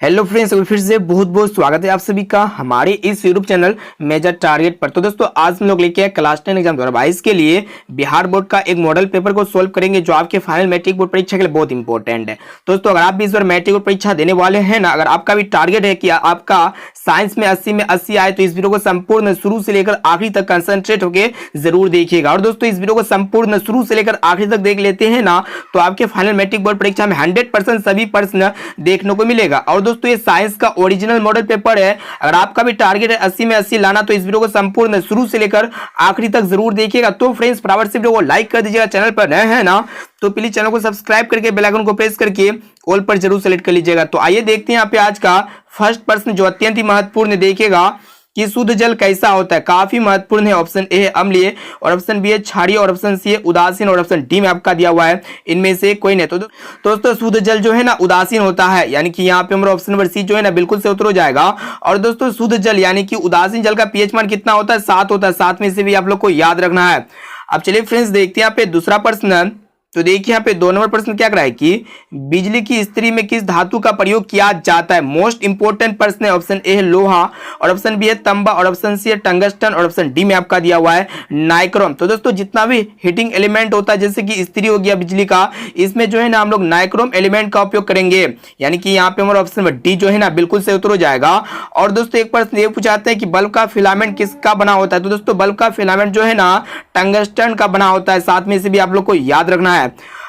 Hello friends, फिर से बहुत बहुत स्वागत है आप सभी का हमारे इस यूट्यूब चैनल मेजर टारगेट पर। तो दोस्तों आज हम लोग लेके आए क्लास 10 एग्जाम 2022 के लिए बिहार बोर्ड का एक मॉडल पेपर को सोल्व करेंगे जो आपके फाइनल मैट्रिक बोर्ड परीक्षा के लिए बहुत इंपॉर्टेंट है। दोस्तों अगर आप भी इस बार मैट्रिक बोर्ड परीक्षा देने वाले हैं ना, अगर आपका भी टारगेट है कि आपका साइंस में 80 में 80 आए तो इस वीडियो को संपूर्ण शुरू से लेकर आखिरी तक कंसंट्रेट होकर जरूर देखिएगा। और दोस्तों इस वीडियो को संपूर्ण शुरू से लेकर आखिरी तक देख लेते हैं ना तो आपके फाइनल मैट्रिक बोर्ड परीक्षा में 100% सभी प्रश्न देखने को मिलेगा। और दोस्तों ये साइंस का ओरिजिनल मॉडल पेपर है। अगर आपका भी टारगेट है 80 में 80 लाना तो इस वीडियो को संपूर्ण शुरू से लेकर आखिरी तक जरूर देखिएगा। तो फ्रेंड्स फटाफट से वीडियो को लाइक कर दीजिएगा, चैनल पर नए हैं ना तो प्लीज चैनल को सब्सक्राइब करके बेल आइकन को प्रेस करके ऑल पर जरूर सेलेक्ट कर लीजिएगा। तो आइए देखते हैं यहाँ पे आज का फर्स्ट प्रश्न जो अत्यंत ही महत्वपूर्ण देखिएगा कि शुद्ध जल कैसा होता है। काफी महत्वपूर्ण है। ऑप्शन ए है अम्लीय और ऑप्शन बी है क्षारीय और ऑप्शन सी है उदासीन और ऑप्शन डी में आपका दिया हुआ है इनमें से कोई नहीं। तो दोस्तों शुद्ध जल जो है ना उदासीन होता है, यानी कि यहाँ पे हमारा ऑप्शन नंबर सी जो है ना बिल्कुल से उत्तर हो जाएगा। और दोस्तों शुद्ध जल यानी कि उदासीन जल का पीएच मान कितना होता है? 7 होता है। 7 में से भी आप लोग को याद रखना है। अब चलिए फ्रेंड्स देखते हैं यहाँ पे दूसरा प्रश्न। तो देखिए यहाँ पे 2 नंबर प्रश्न क्या कर रहा है कि बिजली की इस्त्री में किस धातु का प्रयोग किया जाता है। मोस्ट इंपोर्टेंट प्रश्न है। ऑप्शन ए है लोहा और ऑप्शन बी है तांबा और ऑप्शन सी है टंगस्टन और ऑप्शन डी में आपका दिया हुआ है नाइक्रोम। तो दोस्तों जितना भी हीटिंग एलिमेंट होता है जैसे कि इस्त्री हो गया बिजली का, इसमें जो है ना हम लोग नाइक्रोम एलिमेंट का उपयोग करेंगे, यानी कि यहाँ पे हमारा ऑप्शन नंबर डी जो है ना बिल्कुल से उत्तर हो जाएगा। और दोस्तों एक प्रश्न ये पूछाते हैं कि बल्ब का फिलामेंट किसका बना होता है। तो दोस्तों बल्ब का फिलामेंट जो है ना टंगस्टन का बना होता है। 7 में से भी आप लोग को याद रखना है।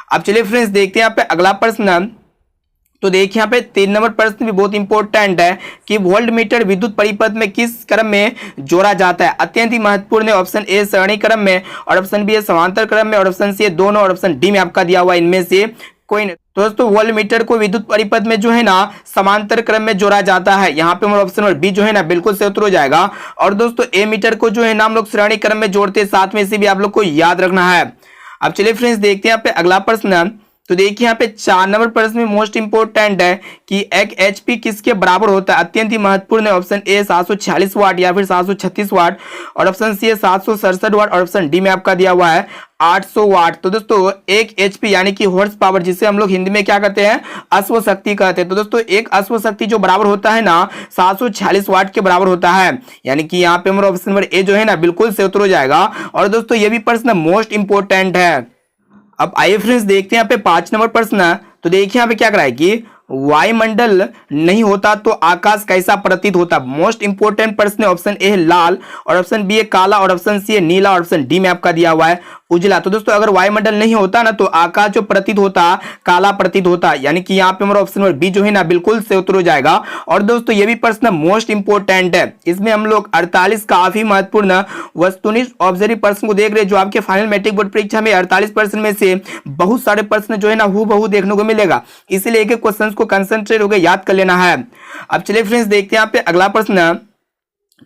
अब चलिए फ्रेंड्स देखते हैं यहाँ पे अगला प्रश्न। तो देखिए यहाँ पे 3 नंबर प्रश्न भी बहुत इंपॉर्टेंट है कि वोल्ट मीटर विद्युत परिपथ में किस क्रम में जोड़ा जाता है। अत्यंत ही महत्वपूर्ण है। ऑप्शन ए सरणी क्रम में और ऑप्शन बी है समांतर क्रम में और ऑप्शन सी है दोनों और ऑप्शन डी में आपका दिया हुआ है इनमें से कोई नहीं। तो दोस्तों वोल्ट मीटर को विद्युत परिपथ में जो है ना समांतर क्रम में जोड़ा जाता है। यहाँ पे हमारा ऑप्शन नंबर बी जो है ना बिल्कुल से उत्तर हो जाएगा। और दोस्तों ए मीटर को जो है ना हम लोग श्रेणी क्रम में जोड़ते हैं। 7 में से भी आप लोग को याद रखना है। अब चलिए फ्रेंड्स देखते हैं यहाँ पे अगला प्रश्न। तो देखिए यहाँ पे 4 नंबर प्रश्न में मोस्ट इंपोर्टेंट है कि एक एचपी किसके बराबर होता है। अत्यंत ही महत्वपूर्ण है। ऑप्शन ए 746 वाट या फिर 736 वाट और ऑप्शन सी है 767 वाट और ऑप्शन डी में आपका दिया हुआ है 800 वाट। तो दोस्तों एक एचपी यानी कि हॉर्स पावर, जिसे हम लोग हिंदी में क्या कहते हैं अश्व शक्ति कहते हैं। तो दोस्तों एक अश्व शक्ति जो बराबर होता है ना 746 वाट के बराबर होता है, यानी कि यहाँ पे हमारा ऑप्शन नंबर ए जो है ना बिल्कुल से उत्तर हो जाएगा। और दोस्तों ये भी प्रश्न मोस्ट इंपोर्टेंट है। अब आइए फ्रेंड्स देखते हैं यहाँ पे 5 नंबर प्रश्न। तो देखिए यहाँ पे क्या कर रहा है कि वायुमंडल नहीं होता तो आकाश कैसा प्रतीत होता। मोस्ट इंपोर्टेंट प्रश्न है। ऑप्शन ए है लाल और ऑप्शन बी है काला और ऑप्शन सी है नीला और ऑप्शन डी में आपका दिया हुआ है उजला। तो दोस्तों अगर वायुमंडल नहीं होता ना तो आकाश जो प्रतीत होता काला प्रतीत होता, यानी कि यहाँ पे हमारा ऑप्शन नंबर बी जो है ना बिल्कुल से उत्तर हो जाएगा। और दोस्तों ये भी प्रश्न मोस्ट इंपोर्टेंट है। इसमें हम लोग 48 काफी महत्वपूर्ण वस्तुनिष्ठ ऑब्जर्व प्रश्न को देख रहे हैं जो आपके फाइनल मैट्रिक बोर्ड परीक्षा में 48 प्रश्न में से बहुत सारे प्रश्न जो है ना हूबहू देखने को मिलेगा। इसीलिए एक एक क्वेश्चन को कंसंट्रेट होकर याद कर लेना है। अब चलिए फ्रेंड्स देखते हैं यहाँ पे अगला प्रश्न।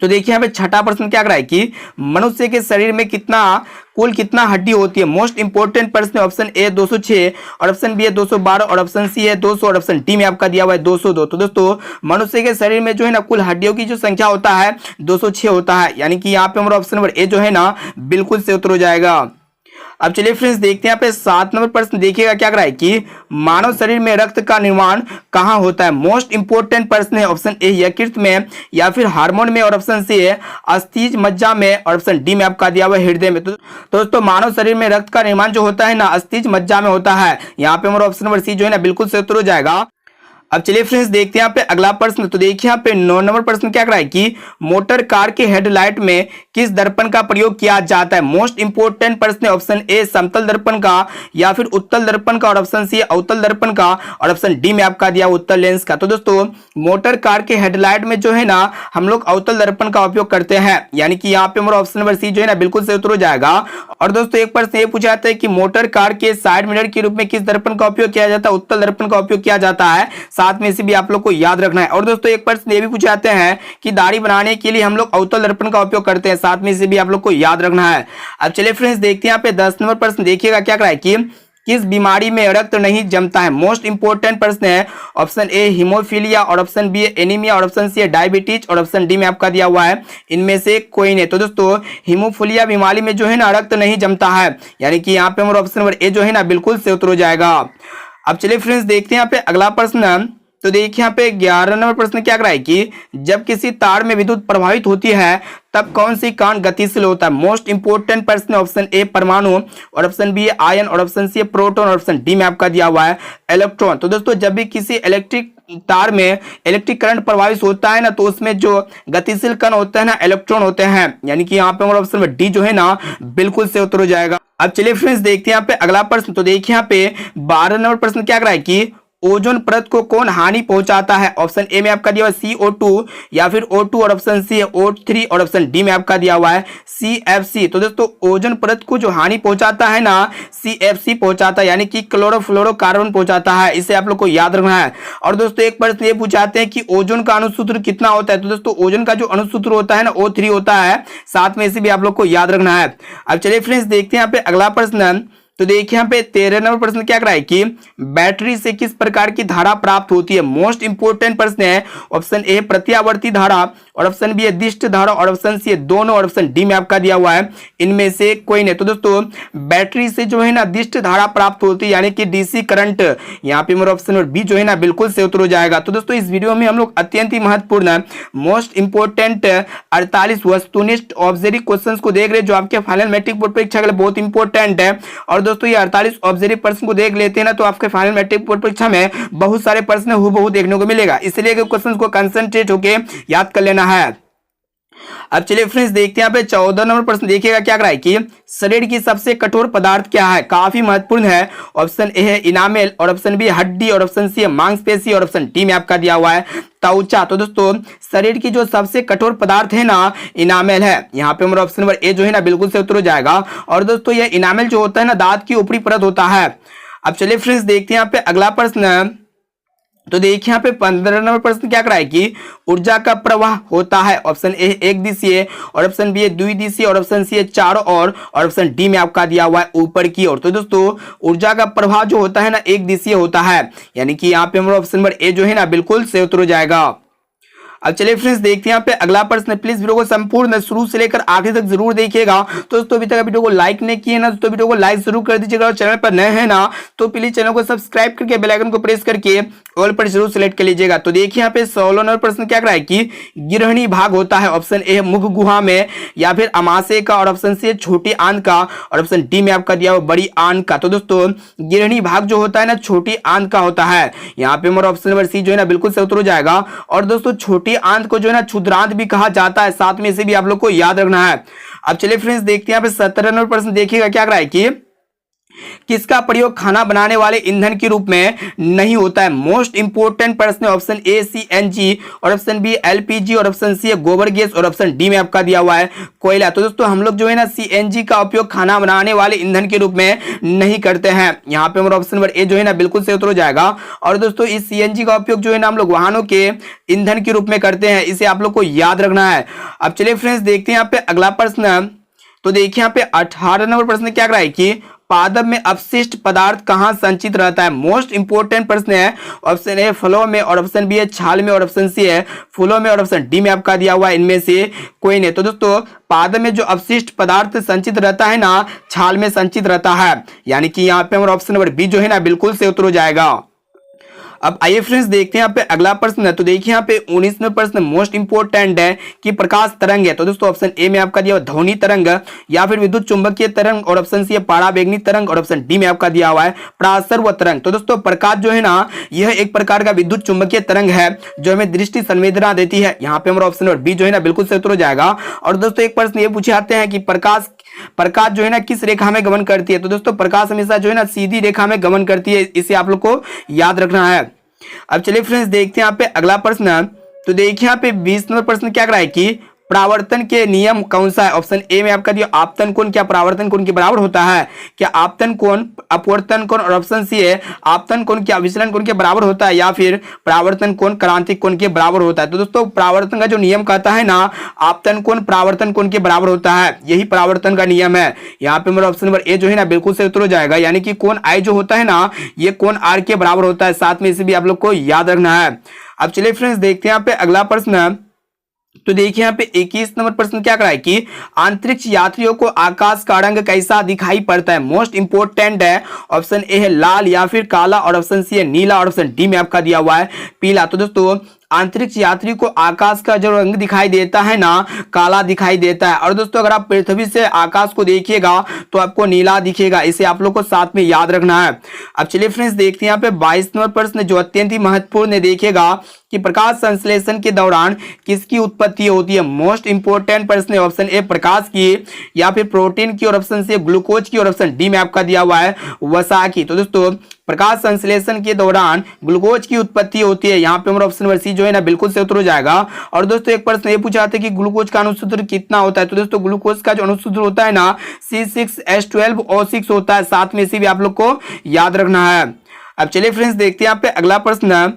तो देखिए यहाँ पे छठा प्रश्न क्या कर रहा है कि मनुष्य के शरीर में कुल कितना हड्डी होती है। मोस्ट इंपोर्टेंट प्रश्न है। ऑप्शन ए 206 और ऑप्शन बी है 212 और ऑप्शन सी है 200 और ऑप्शन डी में आपका दिया हुआ है 202। तो दोस्तों मनुष्य के शरीर में जो है ना कुल हड्डियों की जो संख्या होता है 206 होता है, यानी कि यहाँ पे हमारा ऑप्शन नंबर ए जो है ना बिल्कुल से उत्तर हो जाएगा। अब चलिए फ्रेंड्स देखते हैं यहाँ पे 7 नंबर प्रश्न। देखिएगा क्या कर रहा है कि मानव शरीर में रक्त का निर्माण कहाँ होता है। मोस्ट इंपोर्टेंट प्रश्न है। ऑप्शन ए यकृत में या फिर हार्मोन में और ऑप्शन सी है अस्थिज मज्जा में और ऑप्शन डी में आपका दिया हुआ है हृदय में। तो दोस्तों मानव शरीर में रक्त का निर्माण जो होता है ना अस्थिज मज्जा में होता है। यहाँ पे हमारा ऑप्शन नंबर सी जो है ना बिल्कुल से उत्तर हो जाएगा। अब चलिए फ्रेंड्स देखते हैं यहाँ पे अगला प्रश्न। तो देखिए यहाँ पे 9 नंबर प्रश्न क्या कर रहा है कि मोटर कार के हेडलाइट में किस दर्पण का प्रयोग किया जाता है। मोस्ट इंपोर्टेंट प्रश्न है। ऑप्शन ए समतल दर्पण का या फिर उत्तल दर्पण का और ऑप्शन सी अवतल दर्पण का और ऑप्शन डी में आपका दिया उत्तल लेंस का। तो दोस्तों मोटर कार के हेडलाइट में जो है ना हम लोग अवतल दर्पण का उपयोग करते हैं, यानी कि यहाँ पे हमारा ऑप्शन नंबर सी जो है ना बिल्कुल से उत्तर हो जाएगा। और दोस्तों एक प्रश्न ये पूछा जाता है कि मोटर कार के साइड मिरर के रूप में किस दर्पण का उपयोग किया जाता है। उत्तल दर्पण का उपयोग किया जाता है। 7 में से भी आप लोग को याद रखना है। और दोस्तों एक प्रश्न ये भी पूछे जाते हैं कि दाढ़ी बनाने के लिए हम लोग अवतल दर्पण का उपयोग करते हैं। 7 में से भी आप लोग को याद रखना है। अब चलिए फ्रेंड्स देखते हैं यहाँ पे 10 नंबर प्रश्न। देखिएगा क्या कर रहा है कि किस बीमारी में रक्त नहीं जमता है। मोस्ट इंपोर्टेंट प्रश्न है। ऑप्शन ए हीमोफीलिया और ऑप्शन बी एनीमिया और ऑप्शन सी है डायबिटीज और ऑप्शन डी में आपका दिया हुआ है इनमें से कोई नहीं। तो दोस्तों हीमोफीलिया बीमारी में जो है ना रक्त नहीं जमता है, यानी कि यहाँ पे हमारा ऑप्शन नंबर ए जो है ना बिल्कुल से उत्तर हो जाएगा। अब चलिए फ्रेंड्स देखते हैं यहाँ पे अगला प्रश्न। तो देखिए यहाँ पे 11 नंबर प्रश्न क्या करा है कि जब किसी तार में विद्युत प्रभावित होती है तब कौन सी कण गतिशील होता है। मोस्ट इंपोर्टेंट प्रश्न, ऑप्शन ए परमाणु, और ऑप्शन बी आयन, और ऑप्शन सी प्रोटॉन, और ऑप्शन डी में आपका दिया हुआ है इलेक्ट्रॉन। तो दोस्तों जब भी किसी इलेक्ट्रिक तार में इलेक्ट्रिक करंट प्रभावित होता है ना, तो उसमें जो गतिशील कण होते हैं ना, इलेक्ट्रॉन होते हैं। यानी कि यहाँ पे हमारा ऑप्शन डी जो है ना बिल्कुल से उत्तर हो जाएगा। अब चलिए फ्रेंड्स देखते हैं यहाँ पे अगला प्रश्न। तो देखिए यहाँ पे 12 नंबर प्रश्न क्या कर रहा है कि ओजोन परत को कौन हानि पहुंचाता है। ऑप्शन ए में आपका दिया हुआ है CO2, या फिर O2, और ऑप्शन सी है O3, और ऑप्शन डी में आपका दिया हुआ है CFC। तो दोस्तों ओजोन परत को जो हानि पहुंचाता है ना, CFC पहुंचाता है, यानी कि क्लोरोफ्लोरोकार्बन पहुंचाता है। इसे आप लोग को याद रखना है। और दोस्तों एक प्रश्न ये पूछाते हैं कि ओजोन का अणुसूत्र कितना होता है। तो दोस्तों ओजोन का जो अणुसूत्र होता है ना O3 होता है, साथ में इसे भी आप लोग को याद रखना है। अब चलिए फ्रेंड्स देखते हैं यहाँ पे अगला प्रश्न। तो देखिए यहाँ पे 13 नंबर प्रश्न क्या करा है कि बैटरी से किस प्रकार की धारा प्राप्त होती है। मोस्ट इंपोर्टेंट प्रश्न है। ऑप्शन ए प्रत्यावर्ती धारा, और ऑप्शन बी है दिष्ट धारा, और ऑप्शन सी है दोनों, और ऑप्शन डी में आपका दिया हुआ है इनमें से कोई नहीं। तो दोस्तों बैटरी से जो है ना दिष्ट धारा प्राप्त होती है, यानी कि डीसी करंट। यहाँ पे मेरा ऑप्शन बी जो है ना बिल्कुल से उत्तर हो जाएगा। तो दोस्तों इस वीडियो में हम लोग अत्यंत ही महत्वपूर्ण मोस्ट इंपोर्टेंट 48 वस्तुनिष्ठ ऑब्जेक्टिव क्वेश्चंस को देख रहे हैं, जो आपके फाइनल मैट्रिक बोर्ड परीक्षा के लिए बहुत इंपॉर्टेंट है। और दोस्तों ये 48 ऑब्जेक्टिव प्रश्न को देख लेते हैं ना, तो आपके फाइनल मैट्रिक बोर्ड परीक्षा में बहुत सारे प्रश्न हूबहू देखने को मिलेगा। इसलिए क्वेश्चंस को कंसंट्रेट होके याद कर लेना है। अब चलिए फ्रेंड्स देखते हैं यहाँ पे 14 नंबर प्रश्न देखिएगा क्या कर रहा है कि शरीर की सबसे कठोर पदार्थ क्या है। काफी महत्वपूर्ण है। ऑप्शन ए है इनामेल, और ऑप्शन बी हड्डी, और ऑप्शन सी है मांसपेशी, और ऑप्शन डी में आपका दिया हुआ है त्वचा। तो दोस्तों शरीर की जो सबसे कठोर पदार्थ है ना, इनामेल है। यहाँ पे हमारा ऑप्शन नंबर ए जो है ना बिल्कुल से उत्तर हो जाएगा। और दोस्तों यह इनामेल जो होता है ना दांत की ऊपरी परत होता है। अब चलिए फ्रेंड्स देखते हैं यहाँ पे अगला प्रश्न। तो देखिए यहाँ पे 15 नंबर प्रश्न क्या कराए कि ऊर्जा का प्रवाह होता है। ऑप्शन ए एक दिशीय, और ऑप्शन बी है द्विदिशीय, और ऑप्शन सी है चारों ओर, और ऑप्शन डी में आपका दिया हुआ है ऊपर की ओर। तो दोस्तों ऊर्जा का प्रवाह जो होता है ना एक दिशीय होता है, यानी कि यहाँ पे हमारा ऑप्शन नंबर ए जो है ना बिल्कुल से उत्तर हो जाएगा। अब चलिए फ्रेंड्स देखते हैं यहाँ पे अगला प्रश्न। प्लीज वीडियो को संपूर्ण शुरू से लेकर आखिर तक जरूर देखिएगा। तो दोस्तों अभी तक वीडियो को लाइक नहीं किए ना, तो वीडियो को लाइक जरूर कर दीजिएगा। और चैनल पर नए हैं ना, तो प्लीज चैनल को सब्सक्राइब करके बेल आइकन को प्रेस करके ऑल पर जरूर सिलेक्ट कर लीजिएगा। तो देखिए यहाँ पे 16 नंबर प्रश्न क्या कराए कि गिरहनी भाग होता है। ऑप्शन ए मुख गुहा में, या फिर अमाशय का, और ऑप्शन सी छोटी आंत का, और ऑप्शन डी में आपका दिया हुआ बड़ी आंत का। तो दोस्तों गिरहनी भाग जो होता है ना छोटी आंत का होता है। यहाँ पे हमारा ऑप्शन नंबर सी जो है ना बिल्कुल से उत्तर हो जाएगा। और दोस्तों छोटी आंत को जो है ना क्षुद्रांत भी कहा जाता है, साथ में इसे भी आप लोग को याद रखना है। अब चलिए फ्रेंड्स देखते हैं यहाँ पे 17 नंबर प्रश्न देखिएगा क्या कराए कि किसका प्रयोग खाना बनाने वाले ईंधन के रूप में नहीं होता है। मोस्ट इंपोर्टेंट प्रश्न है। ऑप्शन ए CNG, और ऑप्शन बी LPG, और ऑप्शन सी है गोबर गैस, और ऑप्शन डी में आपका दिया हुआ है कोयला। तो दोस्तों हम लोग जो है ना CNG का उपयोग खाना बनाने वाले ईंधन के रूप में नहीं करते हैं। यहाँ पे हमारा ऑप्शन नंबर ए जो है ना बिल्कुल से उत्तर हो जाएगा। और दोस्तों इस CNG का उपयोग जो है ना हम लोग वाहनों के ईंधन के रूप में करते हैं, इसे आप लोग को याद रखना है। अब चलिए फ्रेंड्स देखते हैं यहाँ पे अगला प्रश्न। तो देखिए यहाँ पे 18 नंबर प्रश्न क्या कराए कि पादप में अपशिष्ट पदार्थ कहां संचित रहता है। मोस्ट इंपोर्टेंट प्रश्न है। ऑप्शन ए फलों में, और ऑप्शन बी है छाल में, और ऑप्शन सी है फूलों में, और ऑप्शन डी में आपका दिया हुआ है इनमें से कोई नहीं। तो दोस्तों पादप में जो अपशिष्ट पदार्थ संचित रहता है ना, छाल में संचित रहता है, यानी कि यहाँ पे हमारा ऑप्शन नंबर बी जो है ना बिल्कुल से उत्तर हो जाएगा। अब आइए फ्रेंड्स देखते हैं यहाँ पे अगला प्रश्न है। तो देखिए यहाँ पे 19वां प्रश्न मोस्ट इंपोर्टेंट है कि प्रकाश तरंग है। तो दोस्तों ऑप्शन ए में आपका दिया हुआ ध्वनि तरंग, या फिर विद्युत चुंबकीय तरंग, और ऑप्शन सी है पराबैंगनी तरंग, और ऑप्शन डी में आपका दिया हुआ है परासर्व तरंग। तो दोस्तों प्रकाश जो है ना यह एक प्रकार का विद्युत चुंबकीय तरंग है जो हमें दृष्टि संवेदना देती है। यहाँ पे हमारा ऑप्शन नंबर बी जो है ना बिल्कुल से उत्तर हो जाएगा। और दोस्तों एक प्रश्न ये पूछे आते हैं कि प्रकाश जो है ना किस रेखा में गमन करती है। तो दोस्तों प्रकाश हमेशा जो है ना सीधी रेखा में गमन करती है, इसे आप लोग को याद रखना है। अब चलिए फ्रेंड्स देखते हैं यहाँ पे अगला प्रश्न। तो देखिए यहाँ पे 20 नंबर प्रश्न क्या कराए कि परावर्तन के नियम कौन सा है। ऑप्शन ए में आपका दिया आपतन कोण क्या परावर्तन कोण के बराबर होता है, क्या आपतन कोण अपवर्तन कोण, और ऑप्शन सी है आपतन कोण क्या विचलन कोण के बराबर होता है, या फिर परावर्तन कोण क्रांतिक कोण के बराबर होता है। तो दोस्तों परावर्तन का जो नियम कहता है ना आपतन कोण परावर्तन कोण के बराबर होता है, यही परावर्तन का नियम है। यहाँ पे मेरा ऑप्शन नंबर ए जो है ना बिल्कुल से उत्तर हो जाएगा, यानी कि कोण आई जो होता है ना ये कोण आर के बराबर होता है, साथ में इसे भी आप लोग को याद रखना है। अब चलिए फ्रेंड्स देखते हैं यहाँ पे अगला प्रश्न। तो देखिए यहाँ पे 21 नंबर प्रश्न क्या करा है कि अंतरिक्ष यात्रियों को आकाश का रंग कैसा दिखाई पड़ता है। मोस्ट इंपोर्टेंट है, ऑप्शन ए है लाल या फिर काला, और ऑप्शन सी है नीला, और ऑप्शन डी में आपका दिया हुआ है पीला। तो दोस्तों अंतरिक्ष यात्री को आकाश का जो रंग दिखाई देता है ना, काला दिखाई देता है। और दोस्तों अगर आप पृथ्वी से आकाश को देखिएगा तो आपको नीला दिखेगा, इसे आप लोग को साथ में याद रखना है। अब चलिए फ्रेंड्स देखते हैं यहाँ पे 22 नंबर प्रश्न जो अत्यंत ही महत्वपूर्ण है। देखिएगा कि प्रकाश संश्लेषण के दौरान किसकी उत्पत्ति होती है। मोस्ट इंपोर्टेंट प्रश्न है, ऑप्शन ए प्रकाश की, या फिर प्रोटीन की, और ऑप्शन सी ग्लूकोज की, और ऑप्शन डी में आपका दिया हुआ है वसा की। तो दोस्तों प्रकाश संश्लेषण के दौरान ग्लूकोज की उत्पत्ति होती है। यहाँ पे हमारा ऑप्शन नंबर सी जो है ना बिल्कुल से उत्तर हो जाएगा। और दोस्तों एक प्रश्न ये पूछा था कि ग्लूकोज का अनुसूत्र कितना होता है। तो दोस्तों ग्लूकोज का जो अनुसूत्र होता है ना C6H12O6 होता है, साथ में इसी भी आप लोग को याद रखना है। अब चलिए फ्रेंड्स देखते हैं यहाँ पे अगला प्रश्न।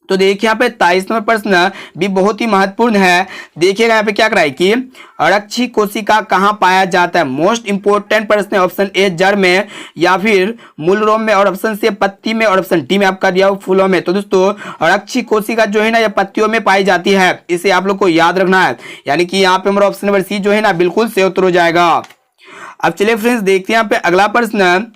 तो देखिए यहाँ पे 23 नंबर प्रश्न भी बहुत ही महत्वपूर्ण है। देखिएगा यहाँ पे क्या कराए कि अरक्षी कोशिका कहाँ पाया जाता है। मोस्ट इंपोर्टेंट प्रश्न है, ऑप्शन ए जड़ में, या फिर मूलरोम में, और ऑप्शन सी पत्ती में, और ऑप्शन डी में आपका दिया हुआ फूलों में। तो दोस्तों अरक्षी कोशिका जो है ना ये पत्तियों में पाई जाती है, इसे आप लोग को याद रखना है। यानी कि यहाँ पे हमारा ऑप्शन नंबर सी जो है ना बिल्कुल से उत्तर हो जाएगा। अब चलिए फ्रेंड्स देखते हैं यहाँ पे अगला प्रश्न।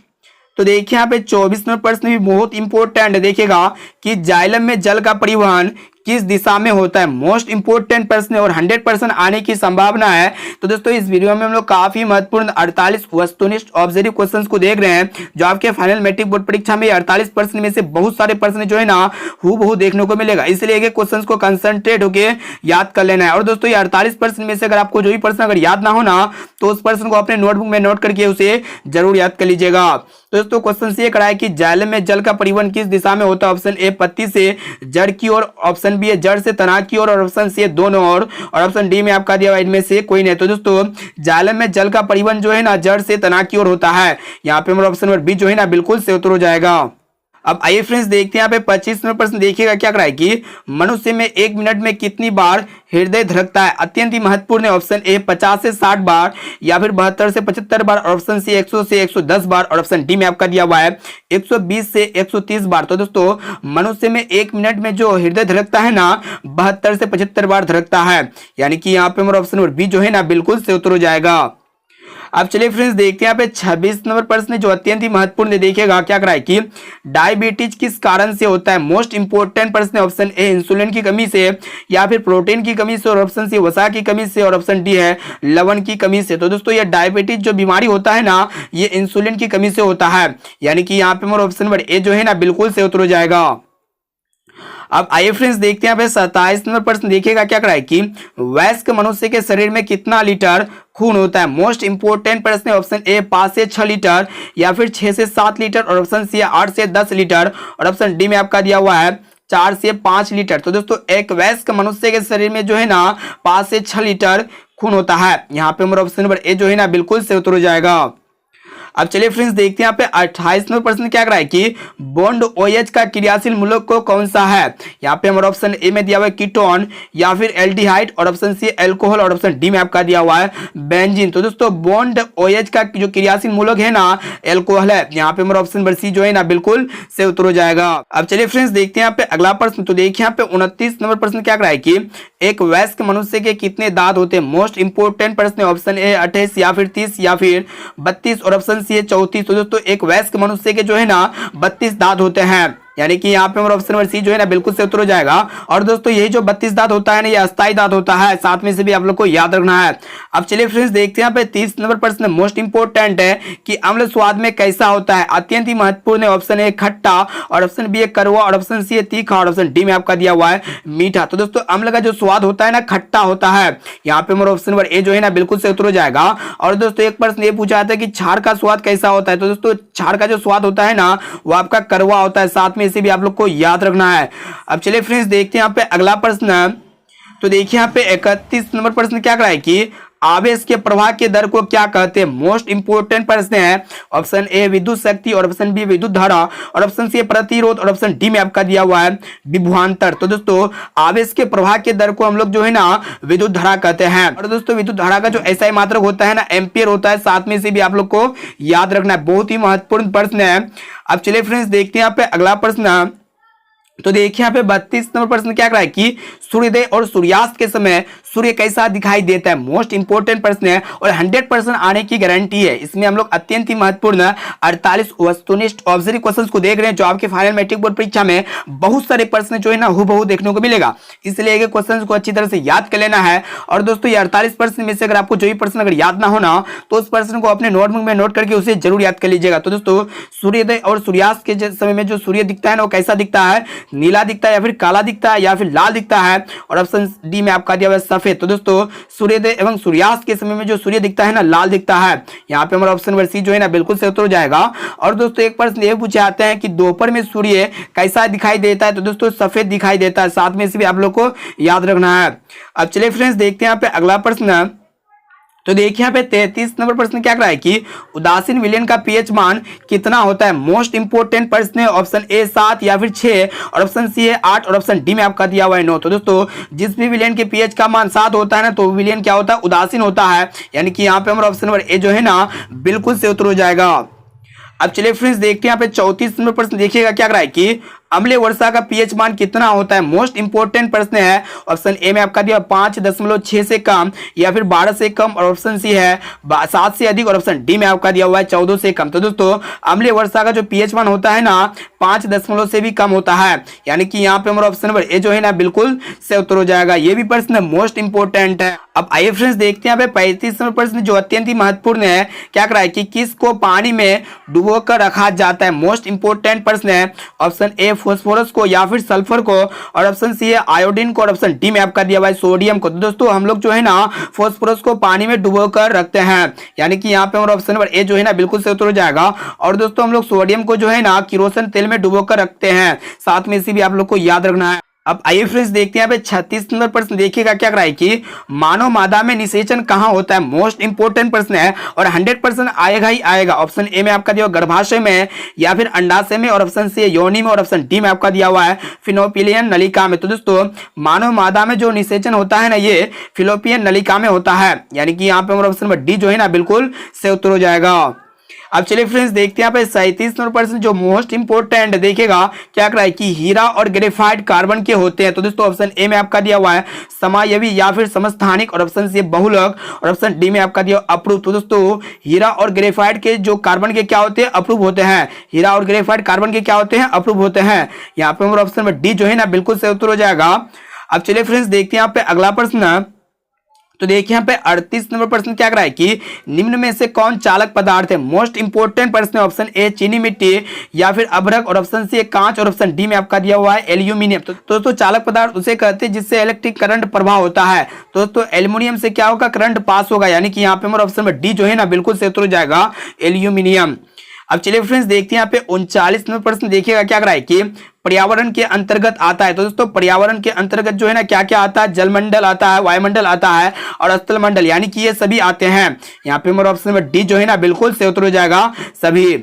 तो देखिए यहाँ पे 24 नंबर प्रश्न भी बहुत इंपॉर्टेंट है। देखिएगा कि जाइलम में जल का परिवहन किस दिशा में होता है। मोस्ट इंपोर्टेंट प्रश्न है और 100% आने की संभावना है। तो दोस्तों इस वीडियो में हम लोग काफी महत्वपूर्ण 48 वस्तुनिष्ठ ऑब्जेक्टिव क्वेश्चंस को देख रहे हैं, जो आपके फाइनल मैट्रिक बोर्ड परीक्षा में 48 प्रश्न में से बहुत सारे प्रश्न जो है ना हूबहू देखने को मिलेगा। इसलिए क्वेश्चन को कंसंट्रेट होकर याद कर लेना है। और दोस्तों ये 48 प्रश्न में से अगर आपको जो भी प्रश्न अगर याद ना हो ना, तो उस प्रश्न को अपने नोटबुक में नोट करके उसे जरूर याद कर लीजिएगा। तो दोस्तों क्वेश्चन ये कराया कि जाइलम में जल का परिवहन किस दिशा में होता है। ऑप्शन ए पत्ती से जड़ की ओर, ऑप्शन बी है जड़ से तना की ओर, और ऑप्शन सी है दोनों ओर, और ऑप्शन डी में आपका दिया हुआ इनमें से कोई नहीं। तो दोस्तों जाइलम में जल का परिवहन जो है ना जड़ से तना की ओर होता है। यहाँ पे हमारा ऑप्शन नंबर बी जो है ना बिल्कुल से उत्तर हो जाएगा। अब आइए फ्रेंड्स देखते हैं यहाँ पे 25 नंबर प्रश्न। देखिएगा क्या कराए कि मनुष्य में 1 मिनट में कितनी बार हृदय धड़कता है। अत्यंत ही महत्वपूर्ण है। ऑप्शन ए 50 से 60 बार, या फिर 72 से 75 बार, और ऑप्शन सी 100 से 110 बार, और ऑप्शन डी में आपका दिया हुआ है 120 से 130 बार। तो दोस्तों मनुष्य में 1 मिनट में जो हृदय धड़कता है ना 72 से 75 बार धड़कता है। यानी कि यहाँ पे हमारा ऑप्शन नंबर बी जो है ना बिल्कुल से उत्तर हो जाएगा। अब चलिए फ्रेंड्स देखते हैं यहाँ पे 26 नंबर प्रश्न जो अत्यंत ही महत्वपूर्ण है। देखिएगा क्या कराए कि डायबिटीज किस कारण से होता है। मोस्ट इंपोर्टेंट प्रश्न है। ऑप्शन ए इंसुलिन की कमी से, या फिर प्रोटीन की कमी से, और ऑप्शन सी वसा की कमी से, और ऑप्शन डी है लवण की कमी से। तो दोस्तों ये डायबिटीज जो बीमारी होता है ना ये इंसुलिन की कमी से होता है। यानी कि यहाँ पे हमारा ऑप्शन नंबर ए जो है ना बिल्कुल से उत्तर हो जाएगा। अब आइए फ्रेंड्स देखते हैं यहाँ पे 27 नंबर प्रश्न। देखिएगा क्या कराए कि वयस्क मनुष्य के शरीर में कितना लीटर खून होता है। मोस्ट इंपोर्टेंट प्रश्न है। ऑप्शन ए 5 से 6 लीटर, या फिर 6 से 7 लीटर, और ऑप्शन सी 8 से 10 लीटर, और ऑप्शन डी में आपका दिया हुआ है 4 से 5 लीटर। तो दोस्तों एक वयस्क मनुष्य के शरीर में जो है ना 5 से 6 लीटर खून होता है। यहाँ पे हमारा ऑप्शन नंबर ए जो है ना बिल्कुल से उत्तर हो जाएगा। अब चलिए फ्रेंड्स देखते हैं यहाँ पे 28 नंबर प्रश्न क्या कराए कि बॉन्ड OH का क्रियाशील मूलक को कौन सा है। यहाँ पे हमारा ऑप्शन ए में दिया हुआ है कीटोन, या फिर एल्डिहाइड, और ऑप्शन सी एल्कोहल, और ऑप्शन डी में आपका दिया हुआ है बेंजीन। तो दोस्तों बॉन्ड OH का जो क्रियाशील मूलक है ना एल्कोहल है। यहाँ पे हमारा ऑप्शन नंबर सी जो है ना बिल्कुल से उत्तर हो जाएगा। अब चलिए फ्रेंड्स देखते हैं यहाँ पे अगला प्रश्न। तो देखिए यहाँ पे 29 नंबर प्रश्न क्या कराए कि एक वयस्क मनुष्य के कितने दांत होते हैं। मोस्ट इंपोर्टेंट प्रश्न है। ऑप्शन ए 28, या फिर 30, या फिर 32, और ऑप्शन सी 34। तो दोस्तों एक वयस्क मनुष्य के जो है ना 32 दांत होते हैं। यानी कि यहाँ पे हमारा ऑप्शन नंबर सी जो है ना बिल्कुल से उत्तर हो जाएगा। और दोस्तों यही जो 32 दांत होता है ना ये अस्थायी दांत होता है, साथ में से भी आप लोग को याद रखना है। अब चलिए फ्रेंड्स देखते हैं यहाँ पे 30 नंबर प्रश्न मोस्ट इंपोर्टेंट है कि अम्ल स्वाद में कैसा होता है। अत्यंत ही महत्वपूर्ण है। ऑप्शन ए खट्टा, और ऑप्शन बी है कड़वा, और ऑप्शन सी है तीखा, और ऑप्शन डी में आपका दिया हुआ है मीठा। तो दोस्तों अम्ल का जो स्वाद होता है ना खट्टा होता है। यहाँ पे हमारा ऑप्शन नंबर ए जो है ना बिल्कुल से उत्तर हो जाएगा। और दोस्तों एक प्रश्न ये पूछा था कि क्षार का स्वाद कैसा होता है। तो दोस्तों क्षार का जो स्वाद होता है ना वो आपका कड़वा होता है, साथ में इसे भी आप लोग को याद रखना है। अब चलिए फ्रेंड्स देखते हैं यहाँ पे अगला प्रश्न। तो देखिए यहाँ पे 31 नंबर प्रश्न क्या कराए कि आवेश के प्रवाह के दर को क्या कहते हैं। मोस्ट इंपोर्टेंट प्रश्न है। ऑप्शन ए विद्युत शक्ति, और ऑप्शन बी विद्युत धारा, और ऑप्शन सी प्रतिरोध, और ऑप्शन डी में आपका दिया हुआ है विभवांतर। तो दोस्तों आवेश के प्रवाह के दर को हम लोग जो है ना विद्युत धारा कहते हैं। और दोस्तों विद्युत धारा का जो SI मात्रक होता है ना एम्पियर होता है, साथ में से भी आप लोग को याद रखना है। बहुत ही महत्वपूर्ण प्रश्न है। अब चलिए फ्रेंड्स देखते हैं यहाँ पे अगला प्रश्न। तो देखिए यहाँ पे 32 नंबर प्रश्न क्या कर रहा है कि सूर्योदय और सूर्यास्त के समय सूर्य कैसा दिखाई देता है। मोस्ट इंपोर्टेंट प्रश्न है और 100% आने की गारंटी है। इसमें हम लोग अत्यंत ही महत्वपूर्ण 48 वस्तुनिष्ठ ऑब्जर्व क्वेश्चंस को देख रहे हैं जो आपके फाइनल मैट्रिक बोर्ड परीक्षा में बहुत सारे प्रश्न जो है ना हूबहू देखने को मिलेगा। इसलिए क्वेश्चन को अच्छी तरह से याद कर लेना है। और दोस्तों ये 48 प्रश्न में से अगर आपको जो भी प्रश्न अगर याद ना होना तो उस प्रश्न को अपने नोटबुक में नोट करके उसे जरूर याद कर लीजिएगा। तो दोस्तों सूर्योदय और सूर्यास्त के समय में जो सूर्य दिखता है ना वो कैसा दिखता है, नीला दिखता है या फिर काला दिखता है या फिर लाल दिखता है। और ऑप्शन डी में आपका दिया हुआ है सफेद। तो दोस्तों सूर्योदय एवं सूर्यास्त के समय में जो सूर्य दिखता है ना लाल दिखता है। यहाँ पे हमारा ऑप्शन नंबर सी जो है ना बिल्कुल से उत्तर हो जाएगा। और दोस्तों एक प्रश्न ये पूछे आते हैं कि दोपहर में सूर्य कैसा दिखाई देता है। तो दोस्तों सफेद दिखाई देता है। साथ में इसे भी आप लोग को याद रखना है। अब चलिए फ्रेंड्स देखते हैं यहाँ पे अगला प्रश्न। तो देखिए यहाँ पे 33 नंबर प्रश्न क्या कर रहा है कि उदासीन विलयन का पीएच मान कितना होता है। मोस्ट इंपोर्टेंट प्रश्न है। ऑप्शन ए 7 या फिर 6 और ऑप्शन सी है 8 और ऑप्शन डी में आपका दिया हुआ है 9। तो दोस्तों जिस भी विलयन के पीएच का मान 7 होता है ना तो विलयन क्या होता है, उदासीन होता है। यानी कि यहाँ पे हमारा ऑप्शन नंबर ए जो है ना बिल्कुल से उत्तर हो जाएगा। अब चलिए फ्रेंड्स देखते हैं यहाँ पे 34 नंबर प्रश्न देखिएगा क्या कर रहा है कि अम्लीय वर्षा का पीएच मान कितना होता है। मोस्ट इंपोर्टेंट प्रश्न है। ऑप्शन ए में आपका दिया 5.6 से कम या फिर 12 से कम और ऑप्शन सी है 7 से अधिक और ऑप्शन डी में आपका दिया हुआ है 14 से कम। तो दोस्तों अम्लीय वर्षा का जो पीएच मान होता है ना 5 से भी कम होता है। यानी कि यहाँ पे हमारा ऑप्शन नंबर ए जो है ना बिल्कुल से उत्तर हो जाएगा। ये भी प्रश्न मोस्ट इंपोर्टेंट है। अब आइए फ्रेंड्स देखते हैं यहाँ पे 35 नंबर प्रश्न जो अत्यंत ही महत्वपूर्ण है। क्या कर रहा है कि किसको पानी में डुबो कर रखा जाता है। मोस्ट इंपोर्टेंट प्रश्न है। ऑप्शन ए फास्फोरस को या फिर सल्फर को और ऑप्शन सी है आयोडीन को और ऑप्शन डी में आपका दिया हुआ है सोडियम को। तो दोस्तों हम लोग जो है ना फास्फोरस को पानी में डुबो कर रखते हैं। यानी कि यहाँ पे हमारा ऑप्शन नंबर ए जो है ना बिल्कुल से उत्तर हो जाएगा। और दोस्तों हम लोग सोडियम को जो है ना किरोसिन तेल में डुबो कर रखते हैं। साथ में इसी भी आप लोग को याद रखना है। अब आइए फ्रेंड्स देखते हैं यहाँ पे 36 नंबर प्रश्न देखिएगा क्या कर रहा है कि मानव मादा में निषेचन कहाँ होता है। मोस्ट इंपोर्टेंट प्रश्न है और 100% आएगा ही आएगा। ऑप्शन ए में आपका दिया गर्भाशय में या फिर अंडाशय में और ऑप्शन सी योनि में और ऑप्शन डी में आपका दिया हुआ है फिलोपियन नलिका में। तो दोस्तों मानव मादा में जो निषेचन होता है ना ये फिलोपियन नलिका में होता है। यानी कि यहाँ पे हमारा ऑप्शन नंबर डी जो है ना बिल्कुल से उत्तर हो जाएगा। अब चलिए फ्रेंड्स देखते हैं यहाँ पे 37 नंबर प्रश्न जो मोस्ट इंपोर्टेंट देखेगा क्या कर रहा है कि हीरा और ग्रेफाइट कार्बन के होते हैं। तो दोस्तों ऑप्शन ए में आपका दिया हुआ है समायवी या फिर समस्थानिक और ऑप्शन सी बहुलक और ऑप्शन डी में आपका दिया अप्रूव। तो दोस्तों हीरा और ग्रेफाइट के जो कार्बन के क्या होते हैं, अप्रूव होते हैं। हीरा और ग्रेफाइट कार्बन के क्या होते हैं, अप्रूव होते हैं। यहाँ पे हमारा ऑप्शन नंबर डी जो है ना बिल्कुल से उत्तर हो जाएगा। अब चलिए फ्रेंड्स देखते हैं यहाँ पे अगला प्रश्न। तो देखिए यहाँ पे 38 नंबर प्रश्न क्या कर रहा है कि निम्न में से कौन चालक पदार्थ है। मोस्ट इंपोर्टेंट प्रश्न है। ऑप्शन ए चीनी मिट्टी या फिर अभ्रक और ऑप्शन सी कांच और ऑप्शन डी में आपका दिया हुआ है एल्यूमिनियम। तो दोस्तों चालक पदार्थ उसे कहते हैं जिससे इलेक्ट्रिक करंट प्रवाह होता है। तो दोस्तों एल्यूमिनियम से क्या होगा, करंट पास होगा। यानी कि यहाँ पे हमारा ऑप्शन डी जो है ना बिल्कुल से उत्तर हो जाएगा एल्यूमिनियम। अब चलिए फ्रेंड्स देखते हैं यहाँ पे 39 नंबर प्रश्न देखिएगा क्या कर रहा है कि पर्यावरण के अंतर्गत आता है। तो दोस्तों पर्यावरण के अंतर्गत जो है ना क्या क्या आता है, जलमंडल आता है, वायुमंडल आता है और स्थल मंडल, यानी कि ये सभी आते हैं। यहाँ पे हमारा ऑप्शन नंबर डी जो है ना बिल्कुल से उत्तर हो जाएगा सभी।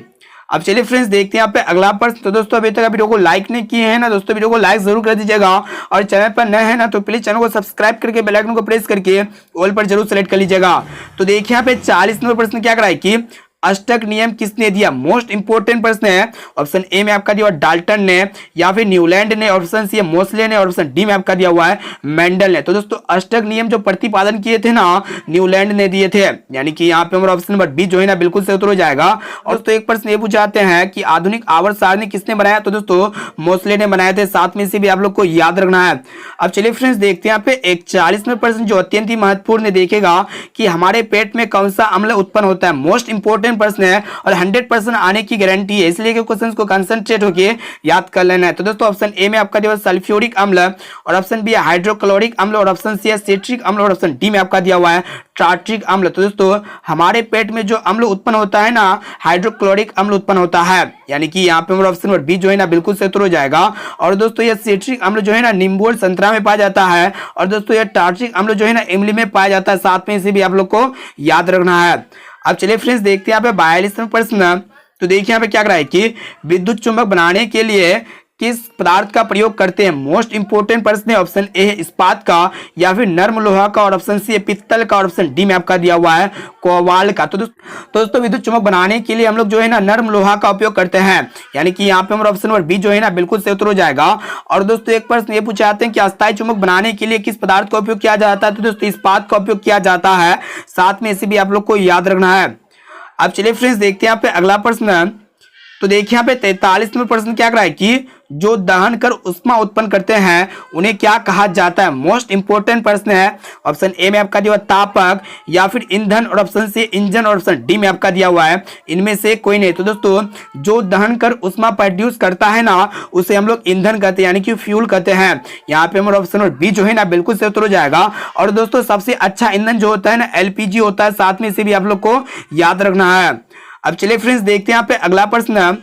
अब चलिए फ्रेंड्स देखते हैं यहाँ पे अगला प्रश्न। तो दोस्तों अभी तक वीडियो को लाइक नहीं किए हैं ना दोस्तों वीडियो को लाइक जरूर कर दीजिएगा और चैनल पर नए हैं ना तो प्लीज चैनल को सब्सक्राइब करके बेल आइकन को प्रेस करके ऑल पर जरूर सेलेक्ट कर लीजिएगा। तो देखिए यहाँ पे 40 नंबर प्रश्न क्या कर रहा है कि अष्टक नियम किसने दिया। मोस्ट इंपोर्टेंट प्रश्न है। ऑप्शन ए में आपका दिया हुआ डाल्टन ने या फिर न्यूलैंड ने, ऑप्शन सी मोसले ने और ऑप्शन डी में आपका दिया हुआ है मेंडल ने। तो दोस्तों अष्टक नियम जो प्रतिपादन किए थे ना न्यूलैंड ने दिए थे। यानी कि यहाँ पे हमारा ऑप्शन नंबर बी जो है ना बिल्कुल से उत्तर हो जाएगा। और दोस्तों एक प्रश्न ये पूछाते हैं कि आधुनिक आवर्त सारणी किसने बनाया। तो दोस्तों मोसले ने बनाए थे। साथ में से भी आप लोग को याद रखना है। अब चलिए फ्रेंड्स देखते हैं यहाँ पे 41वें प्रश्न जो अत्यंत ही महत्वपूर्ण देखेगा कि हमारे पेट में कौन सा अम्ल उत्पन्न होता है। मोस्ट इंपोर्टेंट प्रश्न है और 100% आने की गारंटी है। इसलिए क्वेश्चंस को कंसंट्रेट होके याद कर लेना है। तो दोस्तों ऑप्शन ए में आपका दिया सल्फ्यूरिक अम्ल और ऑप्शन बी है हाइड्रोक्लोरिक अम्ल और ऑप्शन सी है सिट्रिक अम्ल और ऑप्शन डी में आपका दिया हुआ है टार्ट्रिक अम्ल। तो दोस्तों हमारे पेट में जो अम्ल उत्पन्न होता है ना हाइड्रोक्लोरिक अम्ल उत्पन्न होता है। यानी कि यहाँ पे हमारा ऑप्शन नंबर बी जो है ना बिल्कुल से उत्तर हो जाएगा। और दोस्तों ये सिट्रिक अम्ल जो है ना नींबू और संतरा में पाया जाता है और दोस्तों ये टार्ट्रिक अम्ल जो है ना इमली में पाया जाता है। साथ में इसे भी आप लोग को याद रखना है। अब चलिए फ्रेंड्स देखते हैं यहाँ पे 42वें प्रश्न। तो देखिए यहाँ पे क्या कर रहा है कि विद्युत चुंबक बनाने के लिए किस पदार्थ का प्रयोग करते हैं? मोस्ट इंपोर्टेंट प्रश्न है। ऑप्शन ए है इस्पात का, या फिर नर्म लोहा का, और ऑप्शन सी है पित्तल का, और ऑप्शन डी में आपका दिया हुआ है कोबाल्ट का। तो दोस्तों विद्युत चुम्बक बनाने के लिए हम लोग जो है ना नर्म लोहा का उपयोग करते हैं, यानी कि यहाँ पे हमारा ऑप्शन नंबर बी जो है ना बिल्कुल सही उत्तर हो जाएगा। और दोस्तों एक प्रश्न ये पूछे जाते हैं कि अस्थायी चुम्बक बनाने के लिए किस पदार्थ का उपयोग किया जाता है? तो दोस्तों इस्पात का उपयोग किया जाता है। साथ में इसे भी आप लोग को याद रखना है। अब चलिए फ्रेंड्स देखते हैं यहाँ पे अगला प्रश्न। तो देखिए यहाँ पे 43 नंबर प्रश्न क्या कर रहा है कि जो दहन कर उष्मा उत्पन्न करते हैं उन्हें क्या कहा जाता है? मोस्ट इंपोर्टेंट प्रश्न है। ऑप्शन ए में आपका दिया हुआ तापक, या फिर ईंधन, और ऑप्शन सी इंजन, और ऑप्शन डी में आपका दिया हुआ है इनमें से कोई नहीं। तो दोस्तों जो दहन कर उष्मा प्रोड्यूस करता है ना उसे हम लोग ईंधन कहते हैं, यानी कि फ्यूल कहते हैं। यहाँ पे हमारा ऑप्शन बी जो है ना बिल्कुल सही उत्तर हो जाएगा। और दोस्तों सबसे अच्छा ईंधन जो होता है ना एलपीजी होता है। साथ में इसे भी आप लोग को याद रखना है। अब चलिए फ्रेंड्स देखते हैं यहाँ पे अगला प्रश्न।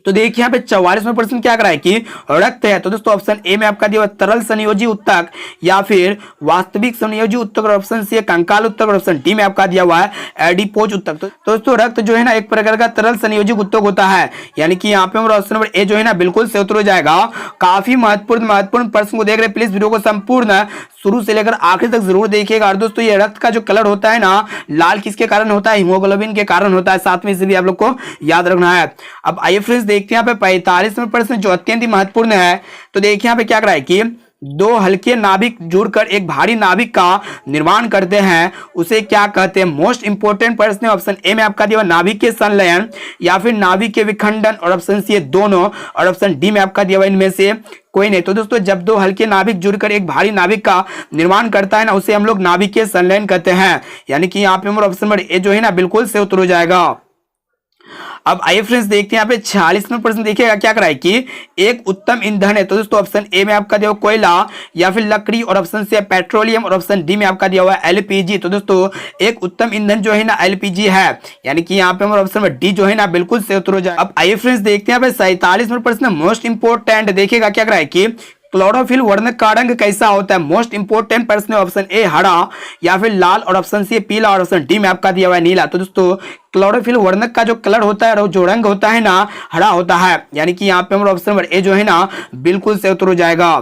तो देखिए यहाँ पे 44वां प्रश्न क्या कर रहा है कि रक्त है। तो दोस्तों ऑप्शन ए में आपका दिया हुआ तरल संयोजी उत्तक, या फिर वास्तविक संयोजी उत्तक, और ऑप्शन सी है कंकाल उत्तक, और ऑप्शन डी में आपका दिया हुआ है एडिपोज उत्तक। तो दोस्तों रक्त जो है ना एक प्रकार का तरल संयोजी उत्तक होता है, यानी कि यहाँ पे हमारा ऑप्शन नंबर ए जो है ना बिल्कुल सही उत्तर हो जाएगा। काफी महत्वपूर्ण प्रश्न को देख रहे, प्लीज वीडियो को संपूर्ण शुरू से लेकर आखिर तक जरूर देखिएगा। और दोस्तों ये रक्त का जो कलर होता है ना लाल किसके कारण होता है? हीमोग्लोबिन के कारण होता है। साथ में इसे भी आप लोग को याद रखना है। अब आइए फ्रेंड्स देखते हैं यहाँ पे 45वां प्रश्न जो अत्यंत ही महत्वपूर्ण है। तो देखिए यहाँ पे क्या कर रहा है कि दो हल्के नाभिक जुड़कर एक भारी नाभिक का निर्माण करते हैं, उसे क्या कहते हैं? मोस्ट इंपोर्टेंट प्रश्न है। ऑप्शन ए में आपका दिया हुआ नाभिक के संलयन, या फिर नाभिक के विखंडन, और ऑप्शन सी है दोनों, और ऑप्शन डी में आपका दिया हुआ इनमें से कोई नहीं। तो दोस्तों जब दो हल्के नाभिक जुड़कर एक भारी नाभिक का निर्माण करता है ना उसे हम लोग नाभिक के संलयन कहते हैं, यानी कि यहाँ पे हमारा ऑप्शन नंबर ए जो है ना बिल्कुल सही उत्तर हो जाएगा। अब आइए फ्रेंड्स देखते हैं यहाँ पे 46वां प्रश्न। देखिएगा क्या कराए कि एक उत्तम ईंधन है। तो दोस्तों ऑप्शन ए में आपका दिया हुआ कोयला, या फिर लकड़ी, और ऑप्शन सी है पेट्रोलियम, और ऑप्शन डी में आपका दिया हुआ है एलपीजी। तो दोस्तों एक उत्तम ईंधन जो है ना एलपीजी है, यानी कि यहाँ पे हमारा ऑप्शन नंबर डी जो है ना बिल्कुल सही उत्तर हो जाए। अब आइए फ्रेंड्स देखते हैं यहाँ पे 47वां प्रश्न मोस्ट इंपोर्टेंट। देखिएगा क्या कराए कि क्लोरोफिल वर्णक का रंग कैसा होता है? मोस्ट इंपोर्टेंट प्रश्न है। ऑप्शन ए हरा, या फिर लाल, और ऑप्शन सी पीला, और ऑप्शन डी में आपका दिया हुआ है नीला। तो दोस्तों क्लोरोफिल वर्णक का जो कलर होता है जो रंग होता है ना हरा होता है, यानी कि यहाँ पे हमारा ऑप्शन नंबर ए जो है ना बिल्कुल सही उत्तर हो जाएगा।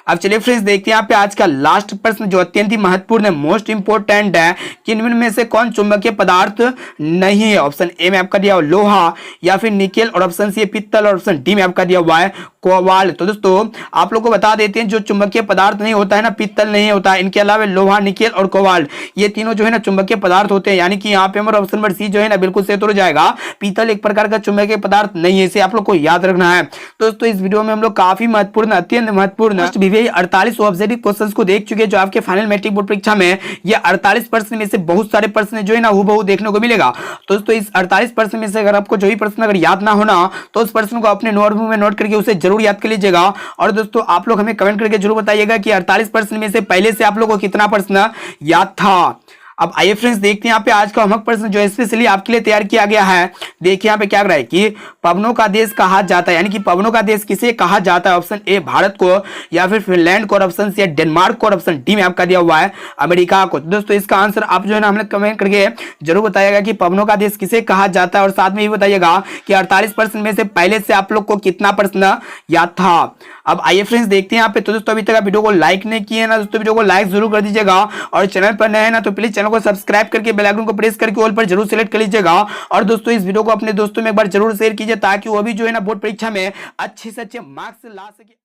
अब चलिए फ्रेंड्स देखते हैं यहाँ पे आज का लास्ट प्रश्न जो अत्यंत ही महत्वपूर्ण है, मोस्ट इंपोर्टेंट है कि इनमें में से कौन चुंबकीय पदार्थ नहीं है? ऑप्शन ए में आपका दिया हुआ लोहा, या फिर निकेल, और ऑप्शन सी पित्तल, और ऑप्शन डी में आपका दिया हुआ है कोबाल्ट। तो दोस्तों आप लोग को बता देते हैं जो चुंबकीय पदार्थ नहीं होता है ना पित्तल नहीं होता है, इनके अलावा लोहा, निकेल और कोबाल्ट ये तीनों जो है ना चुंबकीय पदार्थ होते हैं, यानी कि यहाँ पे हमारा ऑप्शन नंबर सी जो है ना बिल्कुल सही उत्तर हो जाएगा। पीतल एक प्रकार का चुंबकीय पदार्थ नहीं है, इसे आप लोग को याद रखना है। दोस्तों इस वीडियो में हम लोग काफी महत्वपूर्ण अत्यंत महत्वपूर्ण 48 ऑब्जेक्टिव क्वेश्चंस को देख चुके हैं जो आपके फाइनल मैट्रिक बोर्ड परीक्षा में ये 48% में से बहुत सारे प्रश्न जो है ना हूबहू देखने को मिलेगा। तो दोस्तों इस 48% में से अगर आपको जो भी प्रश्न अगर याद ना होना तो उस प्रश्न को अपने नोटबुक में नोट करके उसे जरूर याद कर लीजिएगा। और दोस्तों आप लोग हमें कमेंट करके जरूर बताइएगा कि 48% में से पहले से आप लोगों को कितना प्रश्न याद था। अब आइए फ्रेंड्स देखते हैं यहाँ पे आज का होमवर्क प्रश्न जो स्पेशली आपके लिए तैयार किया गया है। देखिए यहाँ पे क्या कर रहा है कि पवनों का देश कहा जाता है, यानी कि पवनों का देश किसे कहा जाता है? ऑप्शन ए भारत को, या फिर फिनलैंड को, और ऑप्शन सी डेनमार्क को, और ऑप्शन डी में आपका दिया हुआ है अमेरिका को। तो दोस्तों इसका आंसर आप जो है ना हमने कमेंट करके जरूर बताइएगा कि पवनों का देश किसे कहा जाता है, और साथ में ये बताइएगा कि 48% में से पहले से आप लोग को कितना प्रश्न याद था। अब आइए फ्रेंड्स देखते हैं यहाँ पे। तो दोस्तों अभी तक आप वीडियो को लाइक नहीं किए ना दोस्तों वीडियो को लाइक जरूर कर दीजिएगा, और चैनल पर नए हैं ना तो प्लीज चैनल को सब्सक्राइब करके बेल आइकन को प्रेस करके ऑल पर जरूर सेलेक्ट कर लीजिएगा। और दोस्तों इस वीडियो को अपने दोस्तों में एक बार जरूर शेयर कीजिए ताकि वो भी जो है ना बोर्ड परीक्षा में अच्छे से अच्छे मार्क्स ला सके।